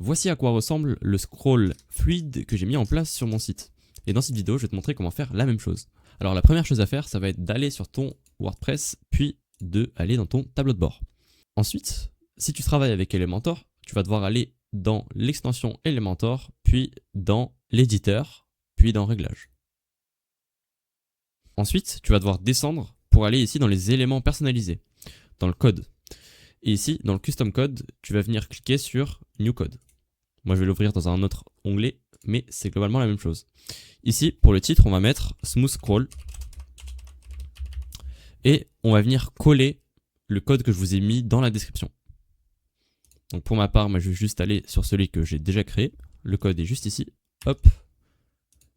voici à quoi ressemble le scroll fluide que j'ai mis en place sur mon site. Et dans cette vidéo, je vais te montrer comment faire la même chose. Alors la première chose à faire, ça va être d'aller sur ton WordPress, puis d'aller dans ton tableau de bord. Ensuite, si tu travailles avec Elementor, tu vas devoir aller dans l'extension Elementor, puis dans l'éditeur, puis dans Réglages. Ensuite, tu vas devoir descendre pour aller ici dans les éléments personnalisés, dans le code. Et ici, dans le Custom Code, tu vas venir cliquer sur New Code. Moi, je vais l'ouvrir dans un autre onglet, mais c'est globalement la même chose. Ici, pour le titre, on va mettre Smooth Scroll. Et on va venir coller le code que je vous ai mis dans la description. Donc pour ma part, moi, je vais juste aller sur celui que j'ai déjà créé. Le code est juste ici. Hop.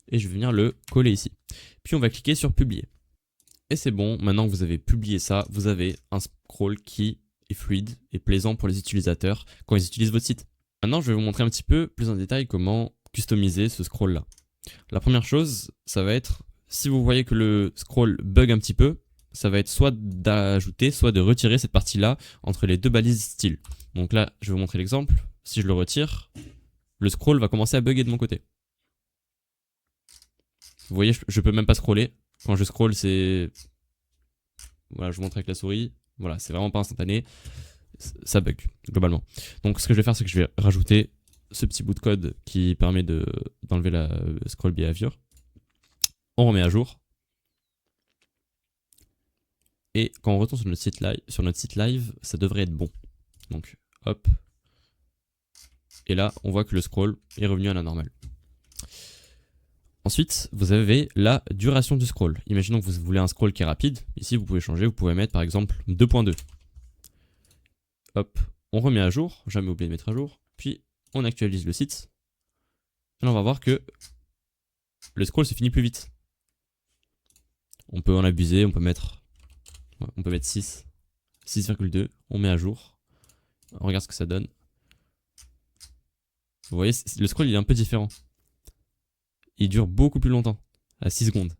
Et je vais venir le coller ici. Puis on va cliquer sur Publier. Et c'est bon, maintenant que vous avez publié ça, vous avez un scroll qui est fluide et plaisant pour les utilisateurs quand ils utilisent votre site. Maintenant, je vais vous montrer un petit peu plus en détail comment customiser ce scroll là. La première chose, ça va être, si vous voyez que le scroll bug un petit peu, ça va être soit d'ajouter, soit de retirer cette partie-là entre les deux balises style. Donc là, je vais vous montrer l'exemple. Si je le retire, le scroll va commencer à bugger de mon côté. Vous voyez, je peux même pas scroller. Quand je scroll, c'est... Voilà, je vous montre avec la souris. Voilà, c'est vraiment pas instantané. Ça bug, globalement. Donc ce que je vais faire, c'est que je vais rajouter ce petit bout de code qui permet d'enlever la scroll behavior. On remet à jour. Et quand on retourne sur notre site live, ça devrait être bon. Donc, hop. Et là, on voit que le scroll est revenu à la normale. Ensuite, vous avez la duration du scroll. Imaginons que vous voulez un scroll qui est rapide. Ici, vous pouvez changer. Vous pouvez mettre, par exemple, 2.2. Hop. On remet à jour. Jamais oublier de mettre à jour. Puis, on actualise le site. Et là, on va voir que le scroll se finit plus vite. On peut en abuser. On peut mettre 6. 6,2. On met à jour. On regarde ce que ça donne. Vous voyez, le scroll il est un peu différent. Il dure beaucoup plus longtemps, à 6 secondes.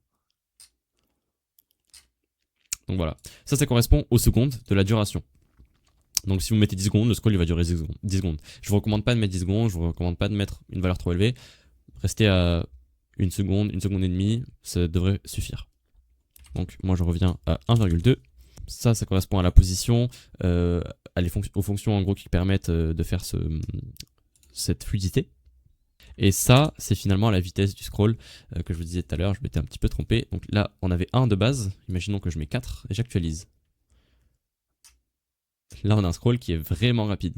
Donc voilà, ça correspond aux secondes de la duration. Donc si vous mettez 10 secondes, le scroll il va durer 10 secondes. Je vous recommande pas de mettre 10 secondes, je vous recommande pas de mettre une valeur trop élevée. Restez à 1 seconde et demie, ça devrait suffire. Donc moi je reviens à 1,2. Ça correspond à la position, aux fonctions en gros qui permettent de faire cette fluidité. Et ça, c'est finalement la vitesse du scroll que je vous disais tout à l'heure, je m'étais un petit peu trompé. Donc là, on avait 1 de base, imaginons que je mets 4 et j'actualise. Là, on a un scroll qui est vraiment rapide,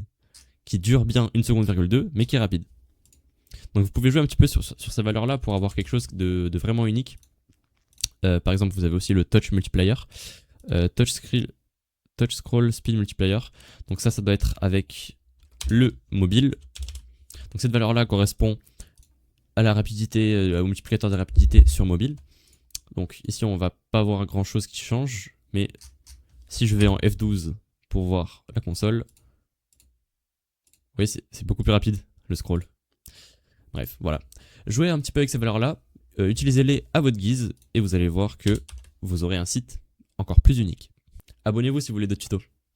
qui dure bien 1 seconde,2, mais qui est rapide. Donc vous pouvez jouer un petit peu sur ces valeurs-là pour avoir quelque chose de vraiment unique. Par exemple, vous avez aussi le touch multiplier, touch scroll speed multiplier. Donc ça doit être avec le mobile. Donc cette valeur-là correspond à la rapidité, au multiplicateur de rapidité sur mobile. Donc ici on va pas voir grand chose qui change, mais si je vais en F12 pour voir la console, vous voyez c'est beaucoup plus rapide le scroll. Bref, voilà. Jouez un petit peu avec ces valeurs-là, utilisez-les à votre guise et vous allez voir que vous aurez un site encore plus unique. Abonnez-vous si vous voulez d'autres tutos.